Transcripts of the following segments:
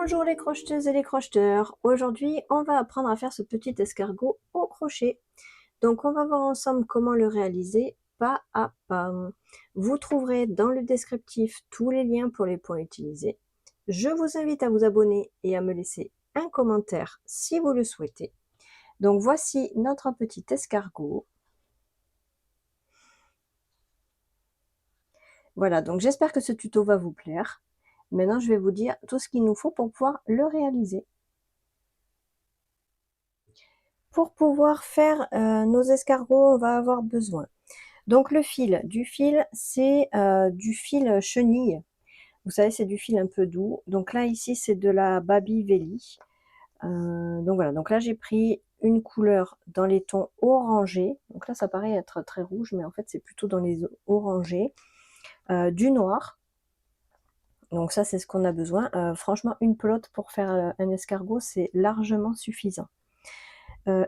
Bonjour les crocheteuses et les crocheteurs. Aujourd'hui, on va apprendre à faire ce petit escargot au crochet. Donc, on va voir ensemble comment le réaliser pas à pas. Vous trouverez dans le descriptif tous les liens pour les points utilisés. Je vous invite à vous abonner et à me laisser un commentaire si vous le souhaitez. Donc, voici notre petit escargot. Voilà, donc j'espère que ce tuto va vous plaire. Maintenant, je vais vous dire tout ce qu'il nous faut pour pouvoir le réaliser. Pour pouvoir faire nos escargots, on va avoir besoin. Donc le fil, c'est du fil chenille. Vous savez, c'est du fil un peu doux. Donc là, ici, c'est de la Baby Veli. Donc voilà, donc là, j'ai pris une couleur dans les tons orangés. Donc là, ça paraît être très rouge, mais en fait, c'est plutôt dans les orangés. Du noir. Donc ça, c'est ce qu'on a besoin. Franchement, une pelote pour faire un escargot, c'est largement suffisant.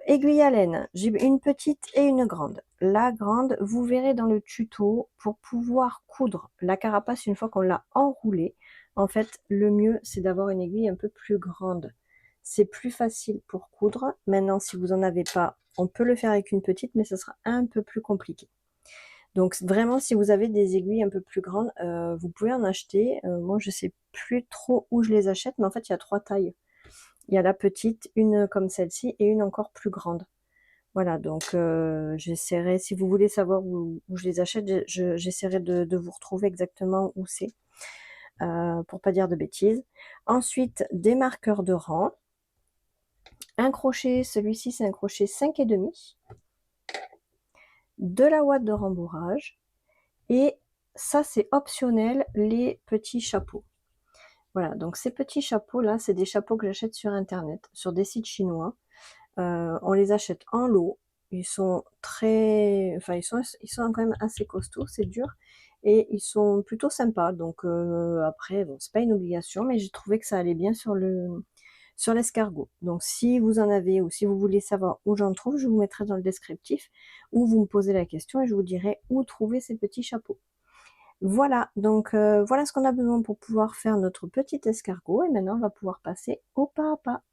Aiguille à laine, j'ai une petite et une grande. La grande, vous verrez dans le tuto, pour pouvoir coudre la carapace une fois qu'on l'a enroulée, en fait, le mieux, c'est d'avoir une aiguille un peu plus grande. C'est plus facile pour coudre. Maintenant, si vous n'en avez pas, on peut le faire avec une petite, mais ce sera un peu plus compliqué. Donc vraiment, si vous avez des aiguilles un peu plus grandes, vous pouvez en acheter. Moi, je sais plus trop où je les achète, mais en fait, il y a 3 tailles. Il y a la petite, une comme celle-ci et une encore plus grande. Voilà, donc j'essaierai, si vous voulez savoir où je les achète, j'essaierai de vous retrouver exactement où c'est, pour pas dire de bêtises. Ensuite, des marqueurs de rang. Un crochet, celui-ci c'est un crochet 5,5. De la ouate de rembourrage. Et ça c'est optionnel, les petits chapeaux. Voilà, donc ces petits chapeaux là, c'est des chapeaux que j'achète sur internet, sur des sites chinois. On les achète en lot. Ils sont très, enfin ils sont quand même assez costauds, c'est dur, et ils sont plutôt sympas. Donc après, bon, c'est pas une obligation, mais j'ai trouvé que ça allait bien sur l'escargot. Donc si vous en avez ou si vous voulez savoir où j'en trouve, je vous mettrai dans le descriptif, ou vous me posez la question et je vous dirai où trouver ces petits chapeaux. Voilà, donc voilà ce qu'on a besoin pour pouvoir faire notre petit escargot, et maintenant on va pouvoir passer au pas à pas.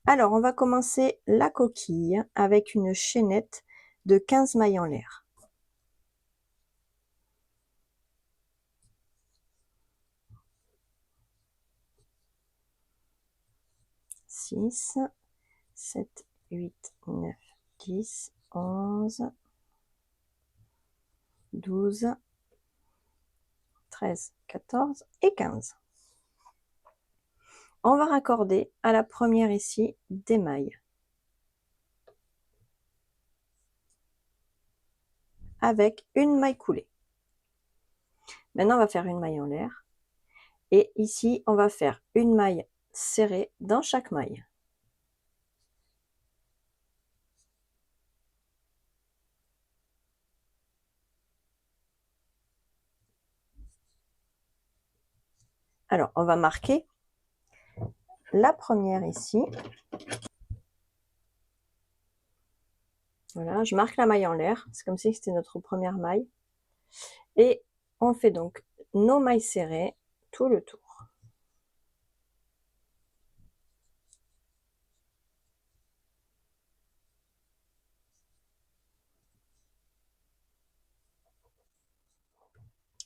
Alors, on va commencer la coquille avec une chaînette de 15 mailles en l'air. Six, 7, 8, 9, 10, 11, 12, 13, 14 et 15. On va raccorder à la première ici des mailles avec une maille coulée. Maintenant, on va faire une maille en l'air. Et ici, on va faire une maille serrée dans chaque maille. Alors, on va marquer la première ici. Voilà, je marque la maille en l'air. C'est comme si c'était notre première maille. Et on fait donc nos mailles serrées tout le tour.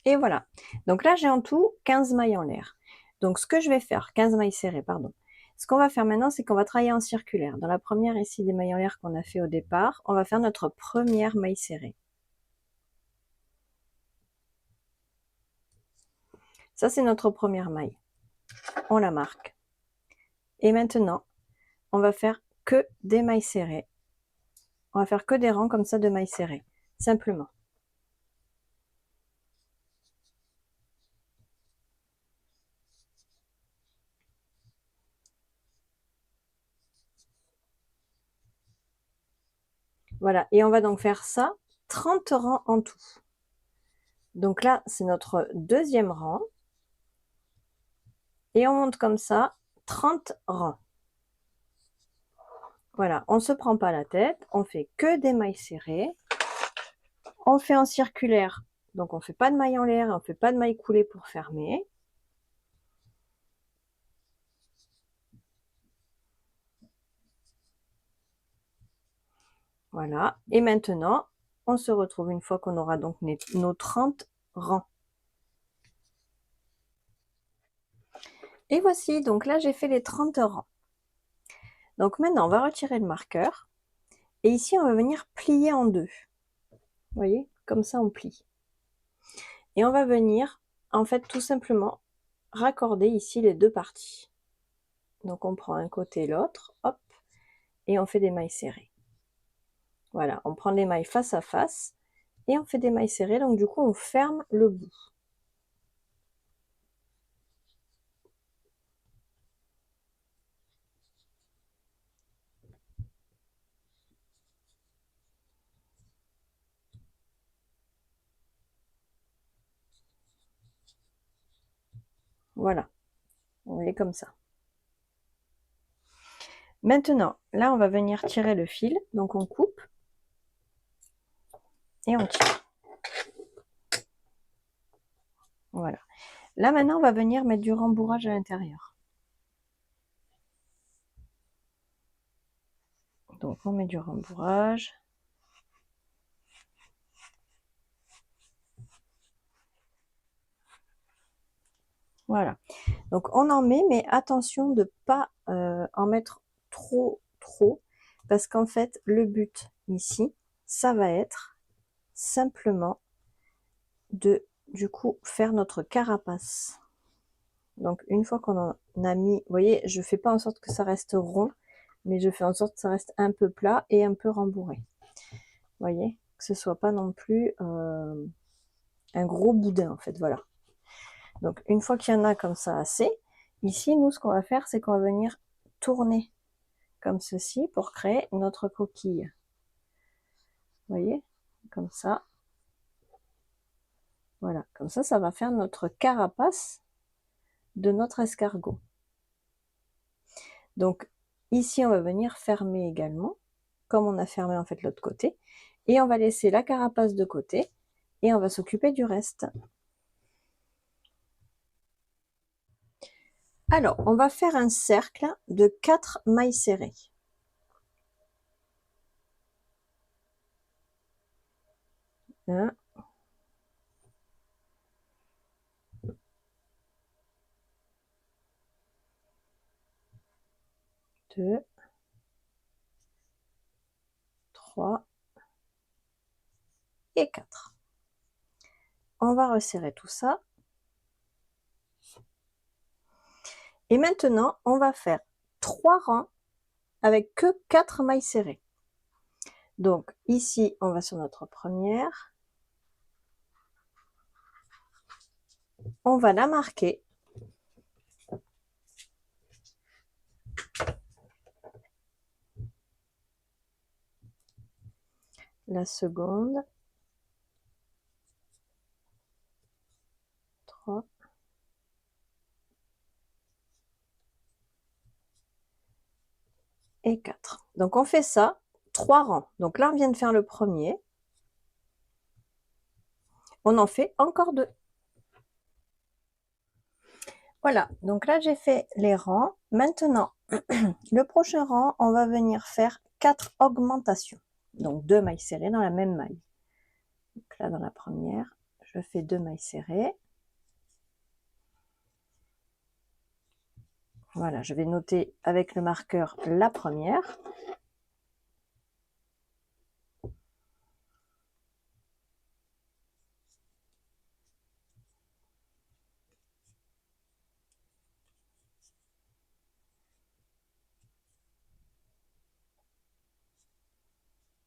Et voilà. Donc là, j'ai en tout 15 mailles en l'air. Donc ce que je vais faire, 15 mailles serrées, pardon. Ce qu'on va faire maintenant, c'est qu'on va travailler en circulaire. Dans la première ici des mailles en l'air qu'on a fait au départ, on va faire notre première maille serrée. Ça, c'est notre première maille. On la marque. Et maintenant, on va faire que des mailles serrées. On va faire que des rangs comme ça de mailles serrées, simplement. Voilà, et on va donc faire ça 30 rangs en tout. Donc là, c'est notre deuxième rang. Et on monte comme ça 30 rangs. Voilà, on ne se prend pas la tête, on fait que des mailles serrées. On fait en circulaire, donc on ne fait pas de mailles en l'air, on ne fait pas de mailles coulées pour fermer. Voilà. Et maintenant, on se retrouve une fois qu'on aura donc nos 30 rangs. Et voici, donc là j'ai fait les 30 rangs. Donc maintenant on va retirer le marqueur. Et ici on va venir plier en deux. Vous voyez, comme ça on plie. Et on va venir, en fait, tout simplement raccorder ici les deux parties. Donc on prend un côté et l'autre, hop, et on fait des mailles serrées. Voilà, on prend les mailles face à face et on fait des mailles serrées, donc du coup on ferme le bout. Voilà, on est comme ça. Maintenant, là on va venir tirer le fil, donc on coupe et on tire. Voilà. Là maintenant on va venir mettre du rembourrage à l'intérieur. Donc on met du rembourrage. Voilà. Donc on en met, mais attention de ne pas en mettre trop, parce qu'en fait, le but ici, ça va être simplement de, du coup, faire notre carapace. Donc une fois qu'on en a mis, vous voyez, je fais pas en sorte que ça reste rond, mais je fais en sorte que ça reste un peu plat et un peu rembourré. Vous voyez, que ce soit pas non plus un gros boudin, en fait, voilà. Donc une fois qu'il y en a comme ça assez, ici, nous, ce qu'on va faire, c'est qu'on va venir tourner comme ceci pour créer notre coquille. Vous voyez, comme ça. Voilà, comme ça va faire notre carapace de notre escargot. Donc ici, on va venir fermer également, comme on a fermé en fait l'autre côté, et on va laisser la carapace de côté, et on va s'occuper du reste. Alors, on va faire un cercle de 4 mailles serrées. 1, 2, 3 et 4. On va resserrer tout ça. Et maintenant, on va faire 3 rangs avec que 4 mailles serrées. Donc ici, on va sur notre première. On va la marquer. La seconde. 3. Et 4. Donc on fait ça 3 rangs. Donc là, on vient de faire le premier. On en fait encore 2. Voilà, donc là j'ai fait les rangs. Maintenant, le prochain rang, on va venir faire 4 augmentations. Donc 2 mailles serrées dans la même maille. Donc là, dans la première, je fais 2 mailles serrées. Voilà, je vais noter avec le marqueur la première.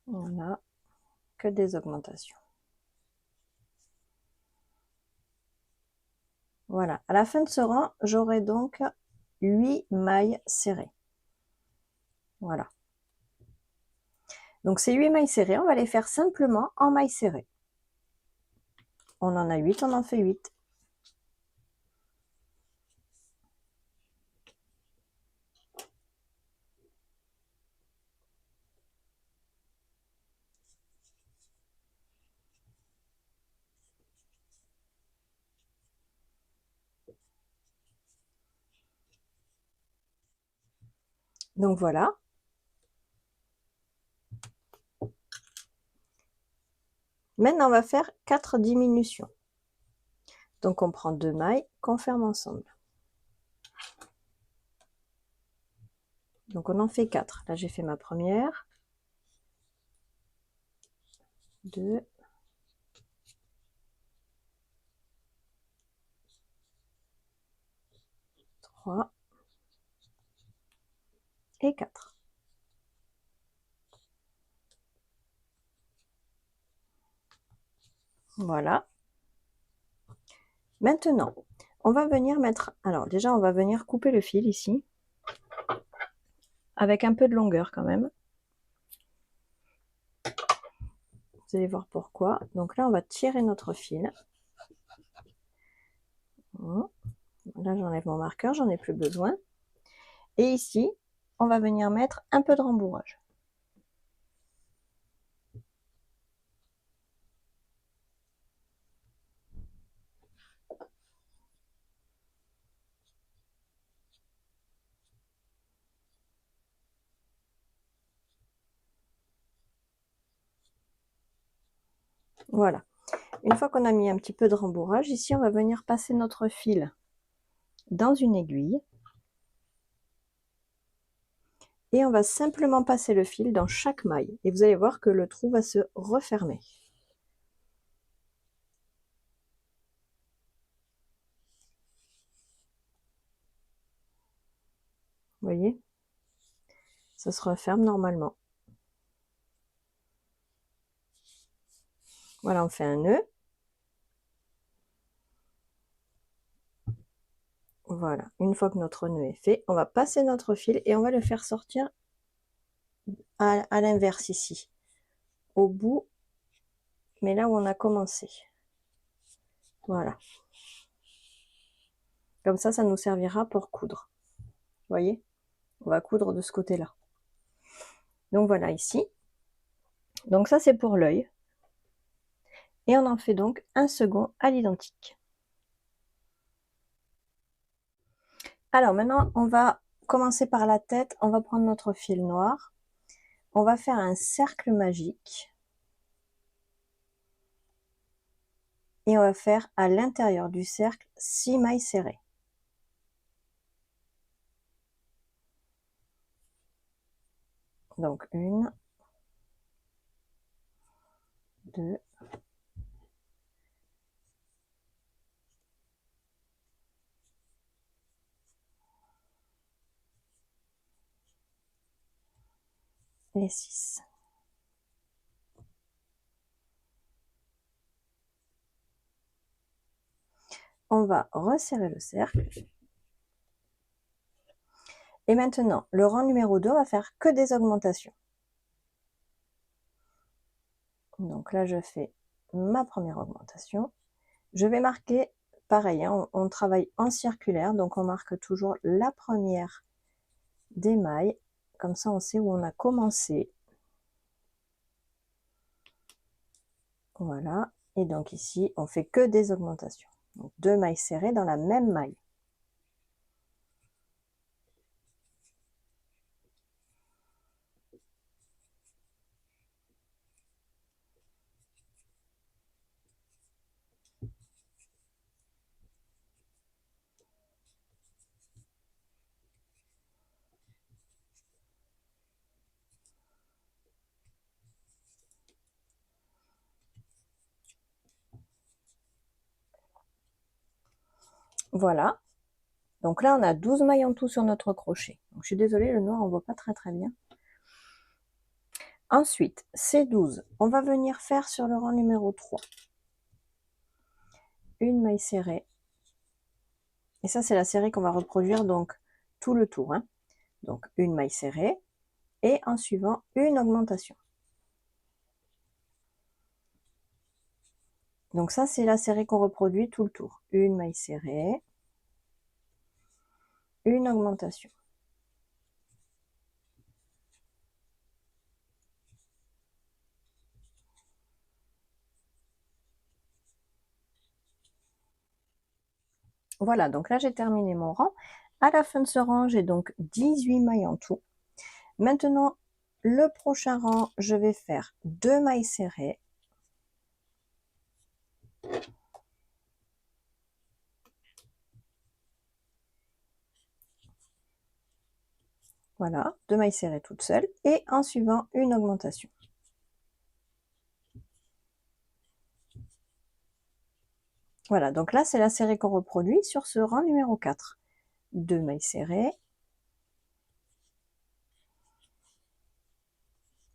Voilà, que des augmentations. Voilà, à la fin de ce rang, j'aurai donc 8 mailles serrées. Voilà. Donc ces 8 mailles serrées, on va les faire simplement en mailles serrées. On en a 8, on en fait 8. Donc voilà. Maintenant, on va faire 4 diminutions. Donc, on prend 2 mailles qu'on ferme ensemble. Donc, on en fait 4. Là, j'ai fait ma première. 2. 3. Et 4. Voilà. Maintenant, on va venir mettre... Alors, déjà, on va venir couper le fil ici. Avec un peu de longueur quand même. Vous allez voir pourquoi. Donc là, on va tirer notre fil. Là, j'enlève mon marqueur, j'en ai plus besoin. Et ici, on va venir mettre un peu de rembourrage. Voilà. Une fois qu'on a mis un petit peu de rembourrage, ici, on va venir passer notre fil dans une aiguille. Et on va simplement passer le fil dans chaque maille. Et vous allez voir que le trou va se refermer. Vous voyez? Ça se referme normalement. Voilà, on fait un nœud. Voilà, une fois que notre nœud est fait, on va passer notre fil et on va le faire sortir à l'inverse ici, au bout, mais là où on a commencé. Voilà. Comme ça nous servira pour coudre. Vous voyez? On va coudre de ce côté-là. Donc voilà ici. Donc ça c'est pour l'œil. Et on en fait donc un second à l'identique. Alors maintenant, on va commencer par la tête. On va prendre notre fil noir. On va faire un cercle magique. Et on va faire à l'intérieur du cercle 6 mailles serrées. Donc 1, 2, 6. On va resserrer le cercle. Et maintenant, le rang numéro 2, on va faire que des augmentations. Donc là, je fais ma première augmentation. Je vais marquer, pareil, hein, on travaille en circulaire, donc on marque toujours la première des mailles. Comme ça, on sait où on a commencé. Voilà. Et donc ici, on fait que des augmentations. Donc 2 mailles serrées dans la même maille. Voilà. Donc là, on a 12 mailles en tout sur notre crochet. Donc, je suis désolée, le noir, on voit pas très bien. Ensuite, ces 12, on va venir faire sur le rang numéro 3. Une maille serrée. Et ça, c'est la série qu'on va reproduire donc tout le tour. Hein. Donc, une maille serrée. Et en suivant, une augmentation. Donc ça, c'est la série qu'on reproduit tout le tour. Une maille serrée. Une augmentation. Voilà, donc là j'ai terminé mon rang. À la fin de ce rang, j'ai donc 18 mailles en tout. Maintenant, le prochain rang, je vais faire 2 mailles serrées. Voilà, 2 mailles serrées toutes seules et en suivant une augmentation. Voilà, donc là c'est la série qu'on reproduit sur ce rang numéro 4. 2 mailles serrées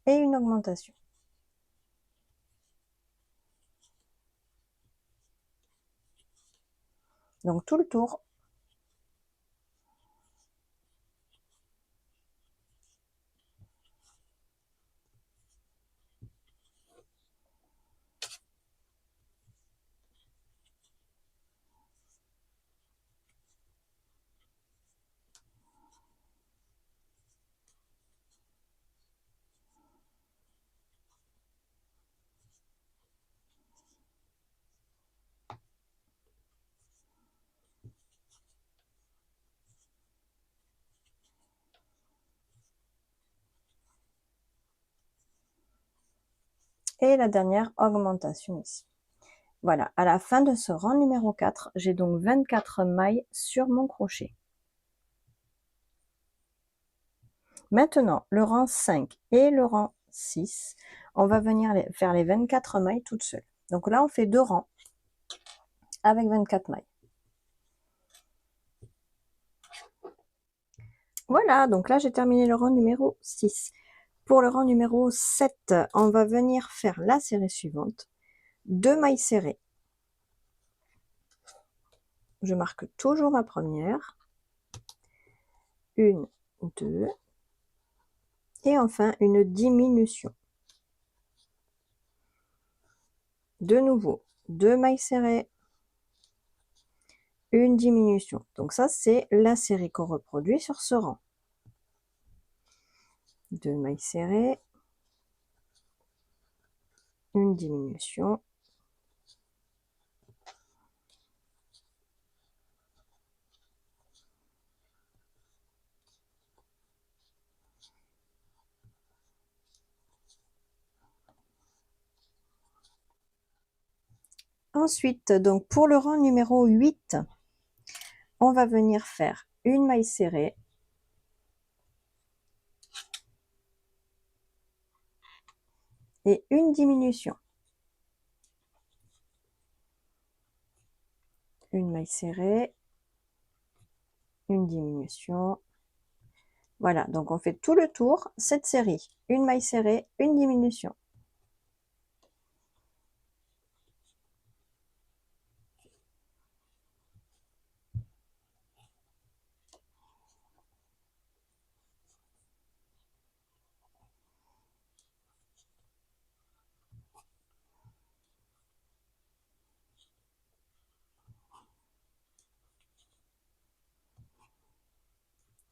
et une augmentation. Donc tout le tour. Et la dernière augmentation ici. Voilà, à la fin de ce rang numéro 4, j'ai donc 24 mailles sur mon crochet. Maintenant, le rang 5 et le rang 6, on va venir faire les 24 mailles toutes seules. Donc là, on fait 2 rangs avec 24 mailles. Voilà, donc là, j'ai terminé le rang numéro 6. Pour le rang numéro 7, on va venir faire la série suivante. 2 mailles serrées. Je marque toujours ma première. 1, 2. Et enfin, une diminution. De nouveau, 2 mailles serrées. Une diminution. Donc ça, c'est la série qu'on reproduit sur ce rang. 2 mailles serrées. Une diminution. Ensuite, donc pour le rang numéro 8, on va venir faire une maille serrée, et une diminution. Une maille serrée, une diminution. Voilà, donc on fait tout le tour, cette série. Une maille serrée, une diminution.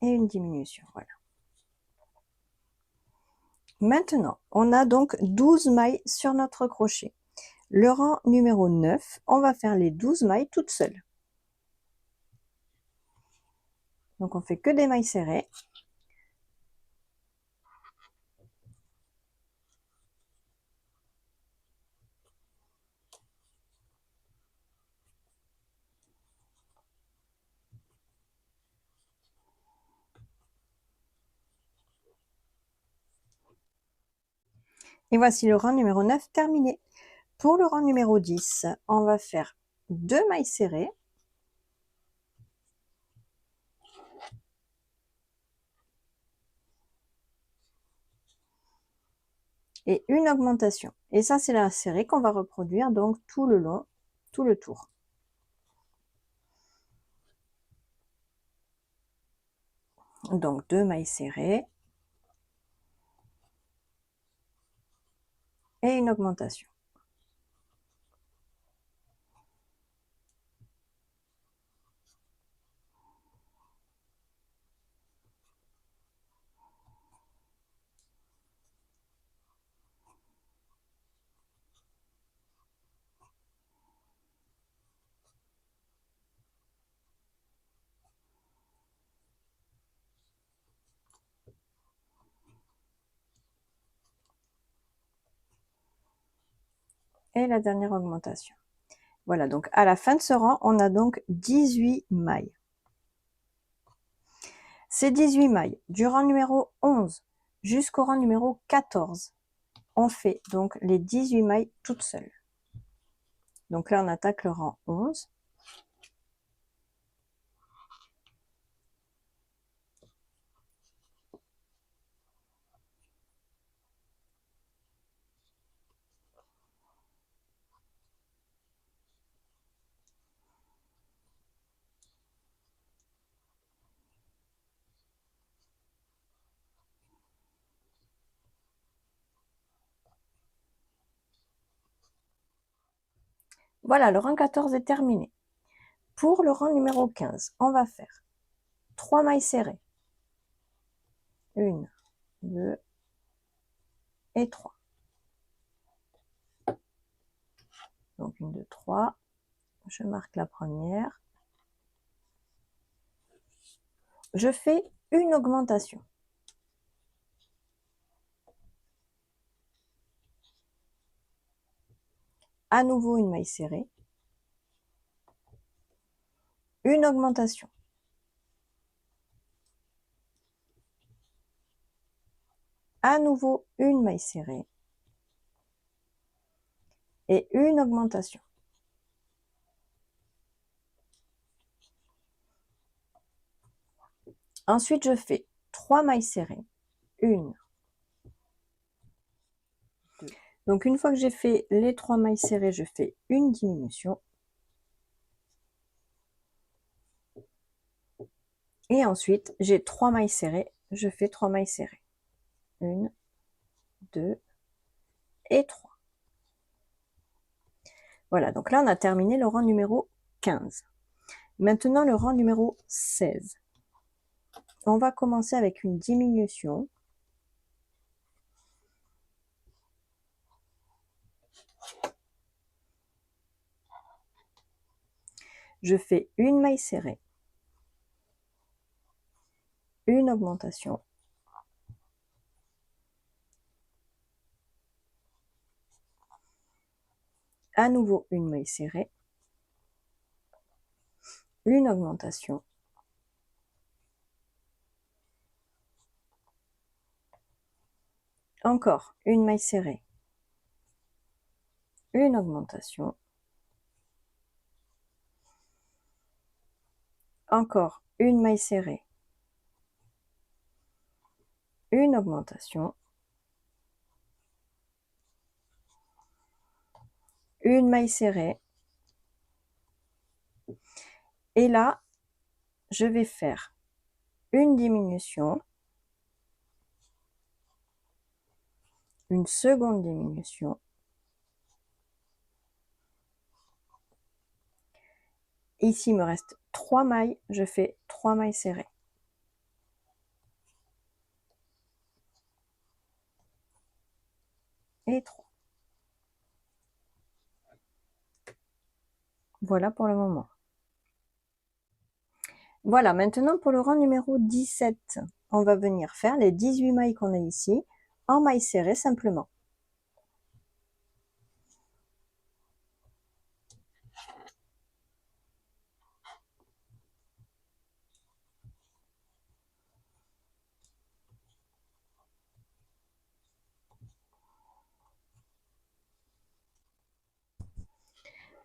Et une diminution, voilà. Maintenant, on a donc 12 mailles sur notre crochet. Le rang numéro 9, on va faire les 12 mailles toutes seules. Donc on fait que des mailles serrées. Et voici le rang numéro 9 terminé. Pour le rang numéro 10, on va faire 2 mailles serrées. Et une augmentation. Et ça, c'est la série qu'on va reproduire donc tout le long, tout le tour. Donc 2 mailles serrées et une augmentation. Et la dernière augmentation. Voilà, donc à la fin de ce rang, on a donc 18 mailles. Ces 18 mailles, du rang numéro 11 jusqu'au rang numéro 14, on fait donc les 18 mailles toutes seules. Donc là, on attaque le rang 11. Voilà, le rang 14 est terminé. Pour le rang numéro 15, on va faire 3 mailles serrées. 1, 2 et 3. Donc 1, 2, 3. Je marque la première. Je fais une augmentation. À nouveau une maille serrée. Une augmentation. À nouveau une maille serrée. Et une augmentation. Ensuite, je fais 3 mailles serrées. 1, 2. Donc, une fois que j'ai fait les 3 mailles serrées, je fais une diminution. Et ensuite, j'ai 3 mailles serrées. Je fais 3 mailles serrées. 1, 2 et 3. Voilà, donc là, on a terminé le rang numéro 15. Maintenant, le rang numéro 16. On va commencer avec une diminution. Je fais une maille serrée. Une augmentation. À nouveau une maille serrée. Une augmentation. Encore une maille serrée. Une augmentation. Encore une maille serrée. Une augmentation. Une maille serrée. Et là, je vais faire une diminution. Une seconde diminution. Ici, il me reste 3 mailles. Je fais 3 mailles serrées. Et 3. Voilà pour le moment. Voilà, maintenant pour le rang numéro 17, on va venir faire les 18 mailles qu'on a ici en mailles serrées simplement.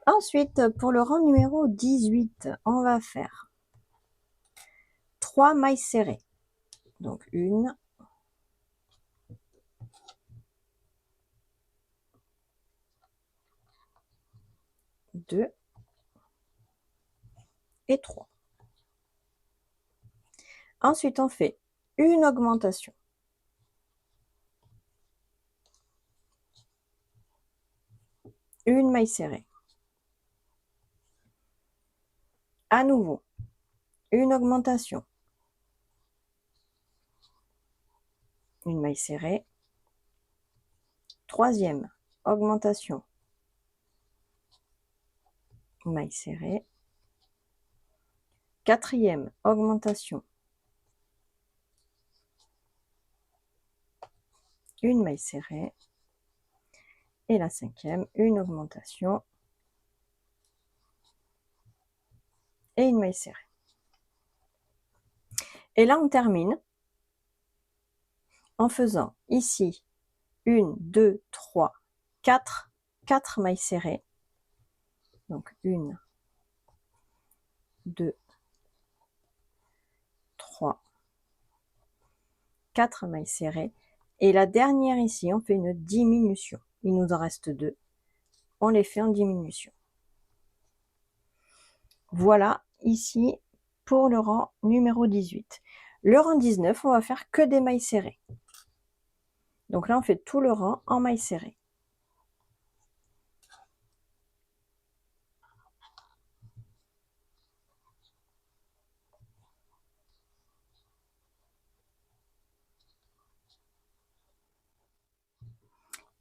Ensuite, pour le rang numéro 18, on va faire 3 mailles serrées. Donc 1, 2 et 3. Ensuite, on fait une augmentation. Une maille serrée. À nouveau, une augmentation. Une maille serrée. Troisième, augmentation. Maille serrée. Quatrième, augmentation. Une maille serrée. Et la cinquième, une augmentation. et une maille serrée. Et là, on termine en faisant ici 1, 2, 3, 4 mailles serrées. Donc 1, 2, 3, 4 mailles serrées. Et la dernière ici, on fait une diminution. Il nous en reste 2. On les fait en diminution. Voilà ici pour le rang numéro 18. Le rang 19, on va faire que des mailles serrées. Donc là, on fait tout le rang en mailles serrées.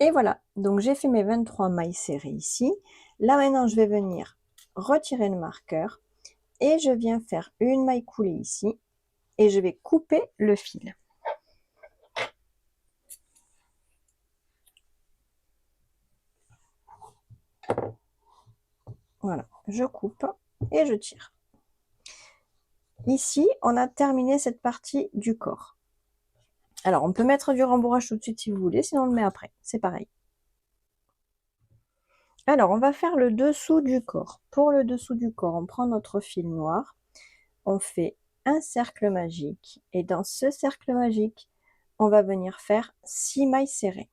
Et voilà, donc j'ai fait mes 23 mailles serrées ici. Là maintenant, je vais venir retirer le marqueur et je viens faire une maille coulée ici et je vais couper le fil. Voilà, je coupe et je tire. Ici, on a terminé cette partie du corps. Alors, on peut mettre du rembourrage tout de suite si vous voulez, sinon on le met après, c'est pareil. Alors, on va faire le dessous du corps. Pour le dessous du corps, on prend notre fil noir, on fait un cercle magique et dans ce cercle magique, on va venir faire 6 mailles serrées.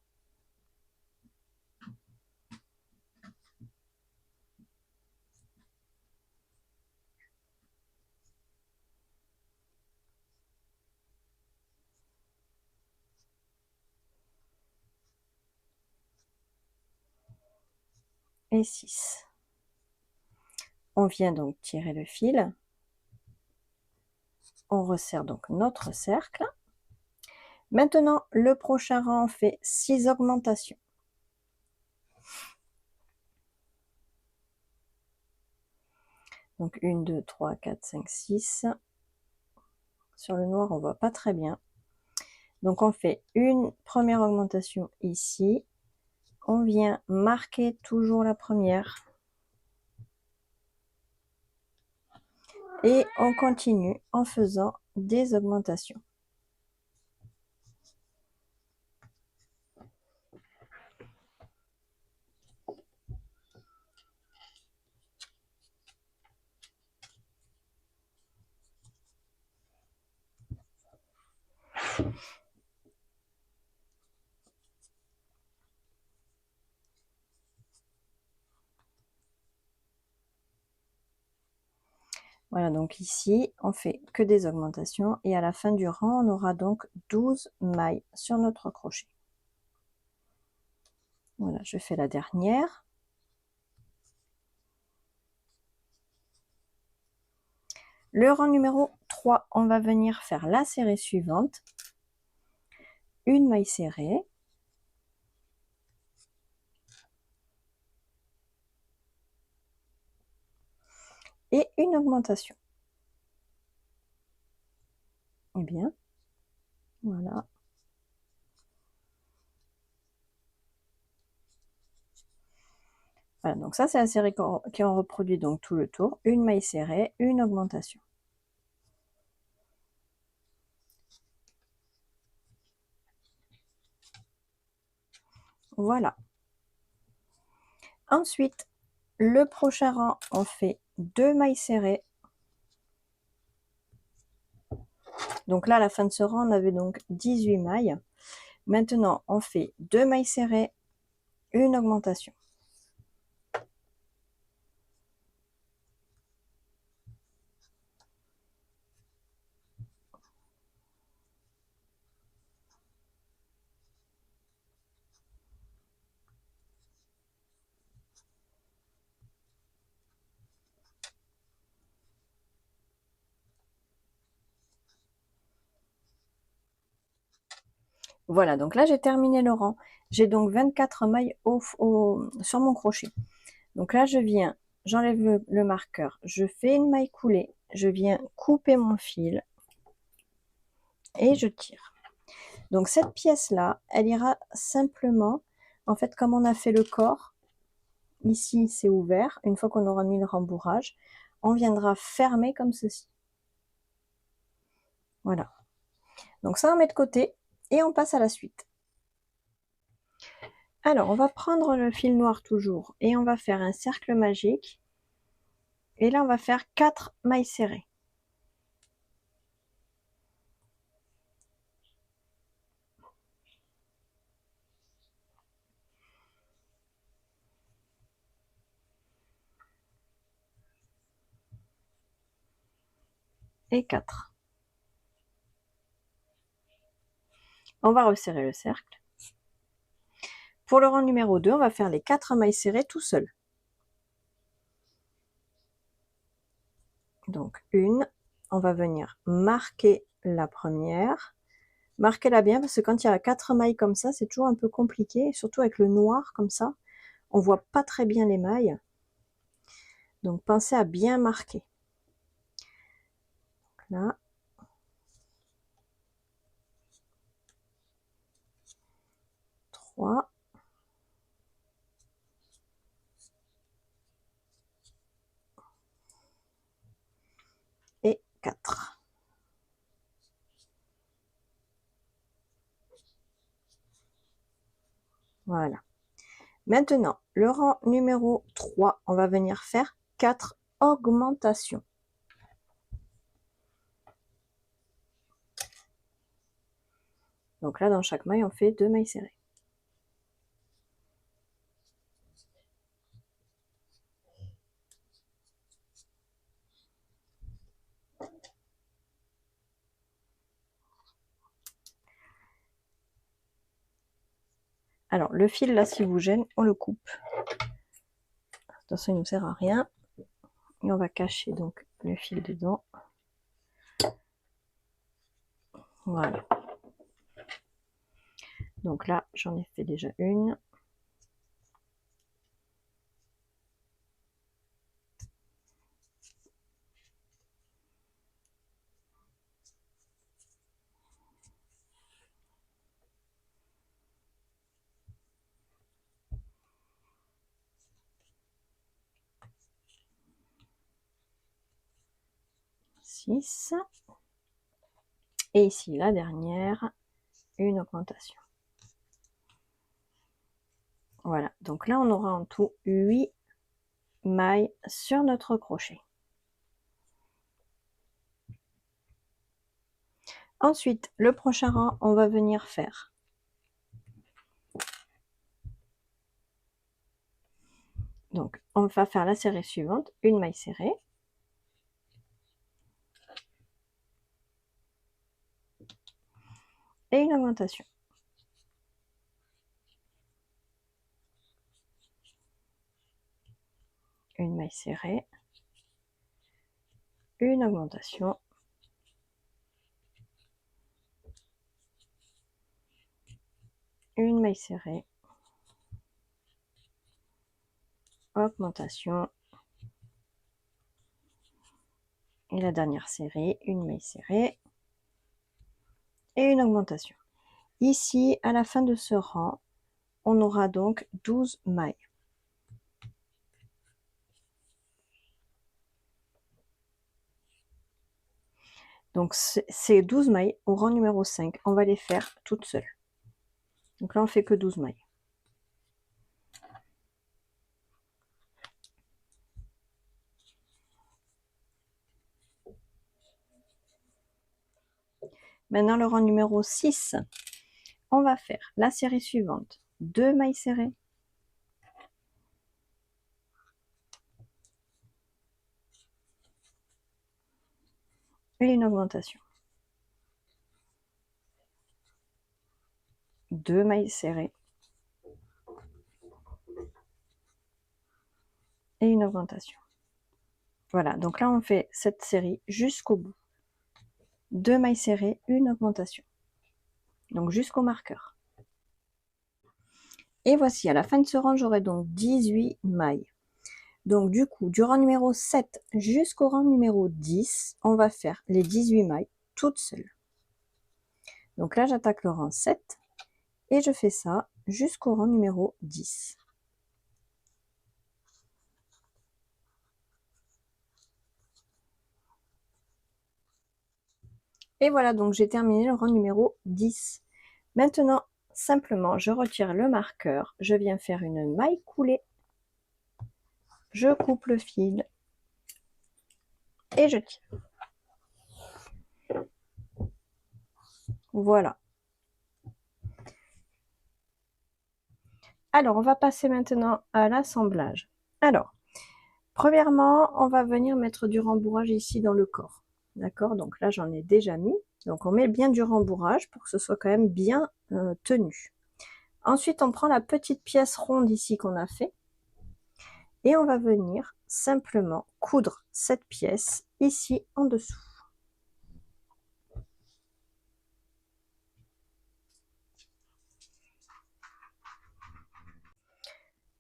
Et 6. On vient donc tirer le fil. On resserre donc notre cercle. Maintenant, le prochain rang, on fait 6 augmentations. Donc 1, 2, 3, 4, 5, 6. Sur le noir, on voit pas très bien. Donc on fait une première augmentation ici. On vient marquer toujours la première. Et on continue en faisant des augmentations. Voilà, donc ici, on fait que des augmentations et à la fin du rang, on aura donc 12 mailles sur notre crochet. Voilà, je fais la dernière. Le rang numéro 3, on va venir faire la série suivante. Une maille serrée. Et une augmentation. Eh bien, voilà. Voilà, donc ça c'est la série qui en reproduit donc tout le tour. Une maille serrée, une augmentation. Voilà. Ensuite, le prochain rang, on fait 2 mailles serrées. Donc là, à la fin de ce rang, on avait donc 18 mailles. Maintenant, on fait 2 mailles serrées, une augmentation. Voilà, donc là, j'ai terminé le rang. J'ai donc 24 mailles sur mon crochet. Donc là, je viens, j'enlève le marqueur, je fais une maille coulée, je viens couper mon fil et je tire. Donc cette pièce-là, elle ira simplement, en fait, comme on a fait le corps, ici c'est ouvert, une fois qu'on aura mis le rembourrage, on viendra fermer comme ceci. Voilà. Donc ça, on met de côté et on passe à la suite. Alors, on va prendre le fil noir toujours et on va faire un cercle magique. Et là, on va faire 4 mailles serrées. Et 4. On va resserrer le cercle. Pour le rang numéro 2, on va faire les 4 mailles serrées tout seul. Donc une, on va venir marquer la première. Marquez-la bien parce que quand il y a 4 mailles comme ça, c'est toujours un peu compliqué, surtout avec le noir comme ça. On voit pas très bien les mailles. Donc pensez à bien marquer. Donc là. Trois. Et 4. Voilà. Maintenant, le rang numéro 3, on va venir faire 4 augmentations. Donc là, dans chaque maille, on fait 2 mailles serrées. Alors, le fil, là, s'il vous gêne, on le coupe. Attention, il ne nous sert à rien. Et on va cacher donc le fil dedans. Voilà. Donc là, j'en ai fait déjà une. Six. Et ici, la dernière, une augmentation. Voilà, donc là, on aura en tout 8 mailles sur notre crochet. Ensuite, le prochain rang, on va venir faire donc on va faire la série suivante, une maille serrée, et une augmentation. Une maille serrée, une augmentation, une maille serrée, augmentation, et la dernière série, une maille serrée et une augmentation. Ici, à la fin de ce rang, on aura donc 12 mailles. Donc ces 12 mailles au rang numéro 5, on va les faire toutes seules. Donc là, on fait que 12 mailles. Maintenant, le rang numéro 6, on va faire la série suivante. 2 mailles serrées. Et une augmentation. 2 mailles serrées. Et une augmentation. Voilà, donc là, on fait cette série jusqu'au bout. 2 mailles serrées, une augmentation. Donc jusqu'au marqueur. Et voici, à la fin de ce rang, j'aurai donc 18 mailles. Donc du coup, du rang numéro 7 jusqu'au rang numéro 10, on va faire les 18 mailles toutes seules. Donc là, j'attaque le rang 7 et je fais ça jusqu'au rang numéro 10. Et voilà, donc j'ai terminé le rang numéro 10. Maintenant, simplement, je retire le marqueur, je viens faire une maille coulée, je coupe le fil et je tire. Voilà. Alors, on va passer maintenant à l'assemblage. Alors, premièrement, on va venir mettre du rembourrage ici dans le corps. D'accord? Donc là, j'en ai déjà mis. Donc, on met bien du rembourrage pour que ce soit quand même bien tenu. Ensuite, on prend la petite pièce ronde ici qu'on a fait. Et on va venir simplement coudre cette pièce ici en dessous.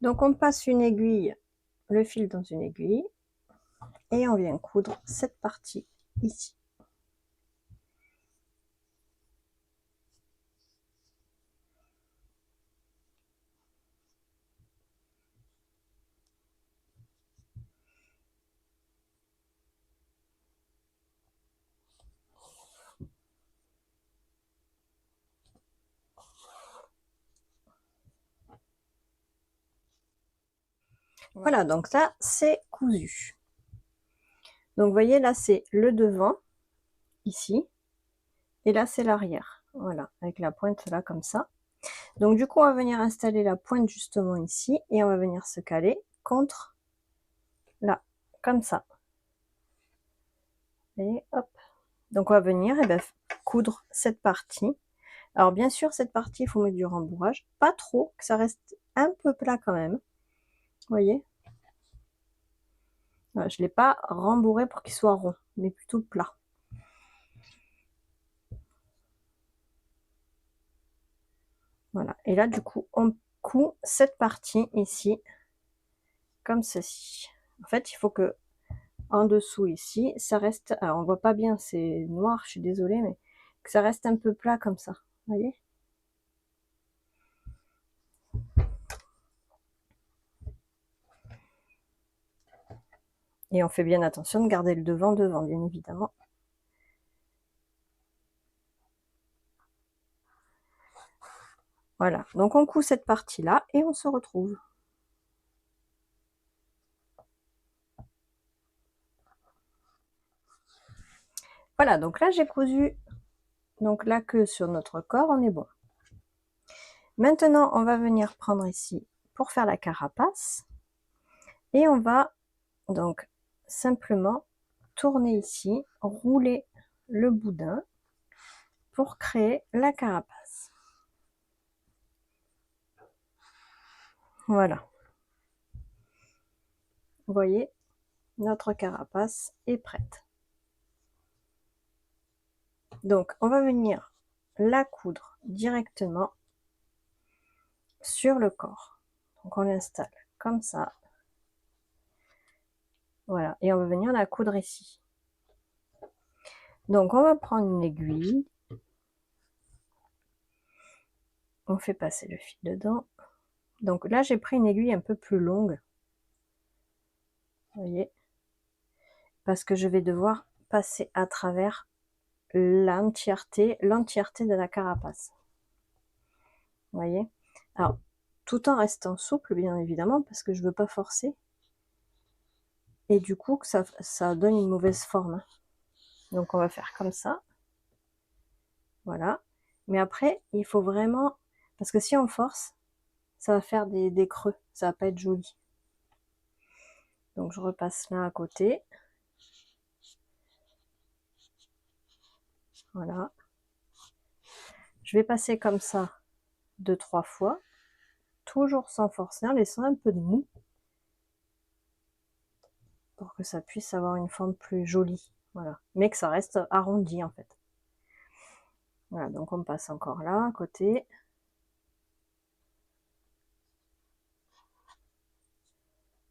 Donc, on passe une aiguille, le fil dans une aiguille. Et on vient coudre cette partie ici. Voilà, donc là, c'est cousu. Donc, vous voyez, là, c'est le devant, ici. Et là, c'est l'arrière. Voilà, avec la pointe là, comme ça. Donc, du coup, on va venir installer la pointe justement ici. Et on va venir se caler contre là, comme ça. Et hop. Donc, on va venir coudre cette partie. Alors, bien sûr, cette partie, il faut mettre du rembourrage. Pas trop, que ça reste un peu plat quand même. Vous voyez? Voilà, je ne l'ai pas rembourré pour qu'il soit rond, mais plutôt plat. Voilà. Et là, du coup, on coud cette partie ici, comme ceci. En fait, il faut que en dessous ici, ça reste... Alors, on voit pas bien, c'est noir, je suis désolée, mais que ça reste un peu plat comme ça. Vous voyez? Et on fait bien attention de garder le devant, bien évidemment. Voilà, donc on coud cette partie-là et on se retrouve. Voilà, donc là j'ai cousu donc la queue sur notre corps, on est bon. Maintenant, on va venir prendre ici pour faire la carapace. Et on va donc simplement tourner ici, rouler le boudin pour créer la carapace. Voilà. Vous voyez, notre carapace est prête. Donc, on va venir la coudre directement sur le corps. Donc, on l'installe comme ça. Voilà, et on va venir la coudre ici. Donc, on va prendre une aiguille. On fait passer le fil dedans. Donc là, j'ai pris une aiguille un peu plus longue. Vous voyez? Parce que je vais devoir passer à travers l'entièreté de la carapace. Vous voyez? Alors, tout en restant souple, bien évidemment, parce que je ne veux pas forcer. Et du coup, que ça donne une mauvaise forme. Donc, on va faire comme ça. Voilà. Mais après, il faut vraiment... Parce que si on force, ça va faire des creux. Ça va pas être joli. Donc, je repasse là à côté. Voilà. Je vais passer comme ça 2-3 fois. Toujours sans forcer, en laissant un peu de mou. Pour que ça puisse avoir une forme plus jolie. Voilà. Mais que ça reste arrondi en fait. Voilà, donc on passe encore là, à côté.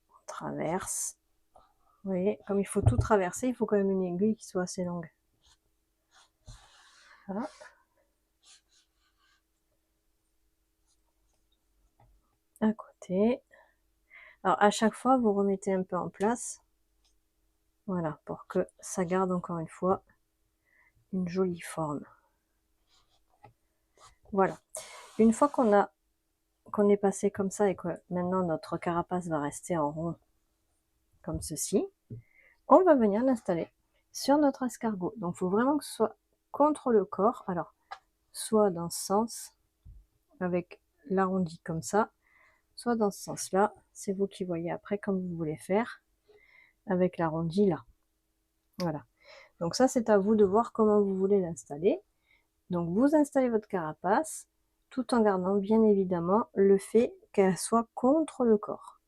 On traverse. Vous voyez, comme il faut tout traverser, il faut quand même une aiguille qui soit assez longue. Voilà. À côté. Alors à chaque fois, vous remettez un peu en place. Voilà, pour que ça garde encore une fois une jolie forme. Voilà. Une fois qu'on est passé comme ça et que maintenant notre carapace va rester en rond comme ceci, on va venir l'installer sur notre escargot. Donc il faut vraiment que ce soit contre le corps. Alors, soit dans ce sens, avec l'arrondi comme ça, soit dans ce sens-là. C'est vous qui voyez après comme vous voulez faire, avec l'arrondi là. Voilà. Donc ça, c'est à vous de voir comment vous voulez l'installer. Donc vous installez votre carapace, tout en gardant bien évidemment le fait qu'elle soit contre le corps.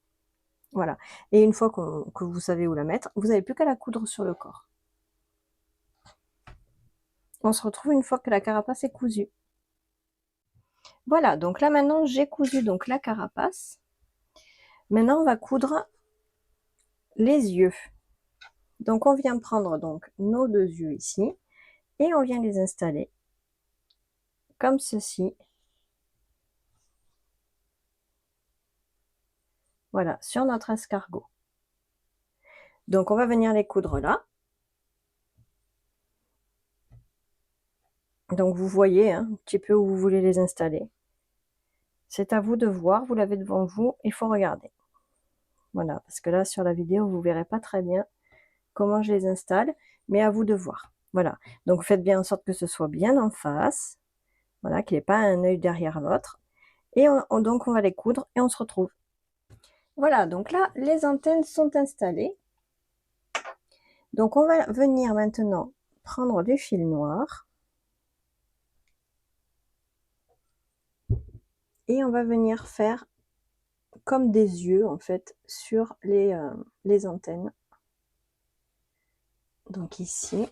Voilà. Et une fois que vous savez où la mettre, vous n'avez plus qu'à la coudre sur le corps. On se retrouve une fois que la carapace est cousue. Voilà, donc là maintenant j'ai cousu donc la carapace. Maintenant on va coudre les yeux. Donc on vient prendre donc nos deux yeux ici et on vient les installer comme ceci. Voilà, sur notre escargot. Donc on va venir les coudre là. Donc vous voyez hein, un petit peu où vous voulez les installer. C'est à vous de voir, vous l'avez devant vous, il faut regarder. Voilà, parce que là sur la vidéo vous verrez pas très bien comment je les installe, mais à vous de voir. Voilà, donc faites bien en sorte que ce soit bien en face, voilà, qu'il n'y ait pas un œil derrière l'autre. Et donc on va les coudre et on se retrouve. Voilà, donc là les antennes sont installées. Donc on va venir maintenant prendre du fil noir. Et on va venir faire comme des yeux en fait sur les antennes. Donc ici.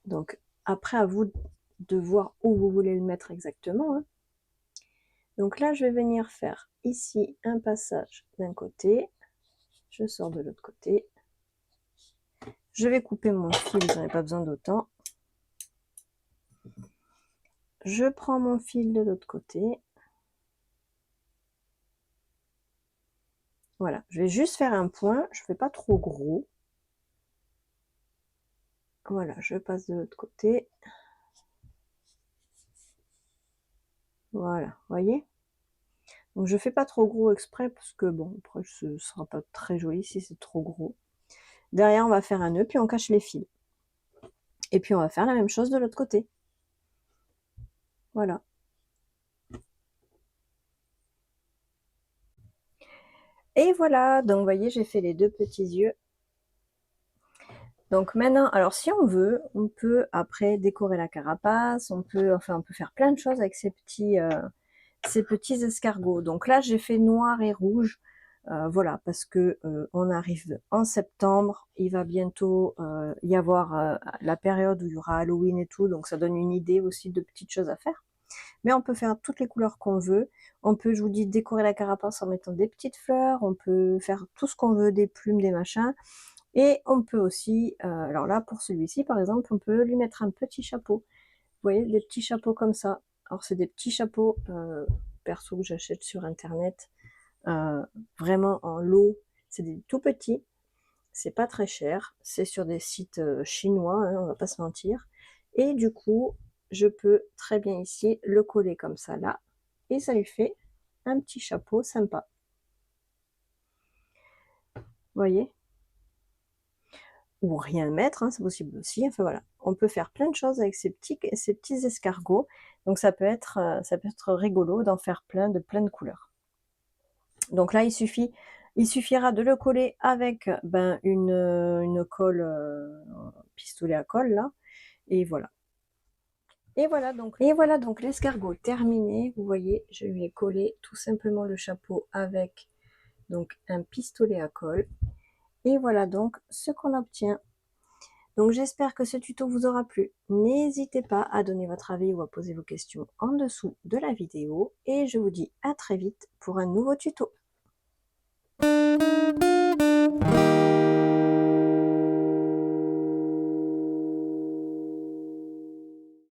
Donc après à vous de voir où vous voulez le mettre exactement. Hein. Donc là je vais venir faire ici un passage d'un côté. Je sors de l'autre côté. Je vais couper mon fil, j'en ai pas besoin d'autant. Je prends mon fil de l'autre côté. Voilà, je vais juste faire un point, je ne fais pas trop gros. Voilà, je passe de l'autre côté. Voilà, voyez. Donc je fais pas trop gros exprès parce que bon, après ce sera pas très joli si c'est trop gros. Derrière on va faire un nœud, puis on cache les fils. Et puis on va faire la même chose de l'autre côté. Voilà. Et voilà, donc vous voyez, j'ai fait les deux petits yeux. Donc maintenant, alors si on veut, on peut après décorer la carapace, on peut faire plein de choses avec ces petits escargots. Donc là, j'ai fait noir et rouge. Voilà, parce que on arrive en septembre, il va bientôt y avoir la période où il y aura Halloween et tout, donc ça donne une idée aussi de petites choses à faire. Mais on peut faire toutes les couleurs qu'on veut. On peut, je vous dis, décorer la carapace en mettant des petites fleurs. On peut faire tout ce qu'on veut, des plumes, des machins. Et on peut aussi, alors là pour celui-ci par exemple, on peut lui mettre un petit chapeau. Vous voyez, des petits chapeaux comme ça. Alors c'est des petits chapeaux perso que j'achète sur internet, vraiment en lot. C'est des tout petits, c'est pas très cher, c'est sur des sites chinois, hein, on va pas se mentir. Et du coup, je peux très bien ici le coller comme ça là, et ça lui fait un petit chapeau sympa. Vous voyez? Ou rien mettre, hein, c'est possible aussi. Enfin voilà, on peut faire plein de choses avec ces petits escargots. Donc ça peut être rigolo d'en faire plein de couleurs. Donc là, il suffira de le coller avec une colle, pistolet à colle là, et voilà. Et voilà donc l'escargot terminé. Vous voyez, je lui ai collé tout simplement le chapeau avec donc un pistolet à colle. Et voilà donc ce qu'on obtient. Donc j'espère que ce tuto vous aura plu. N'hésitez pas à donner votre avis ou à poser vos questions en dessous de la vidéo. Et je vous dis à très vite pour un nouveau tuto.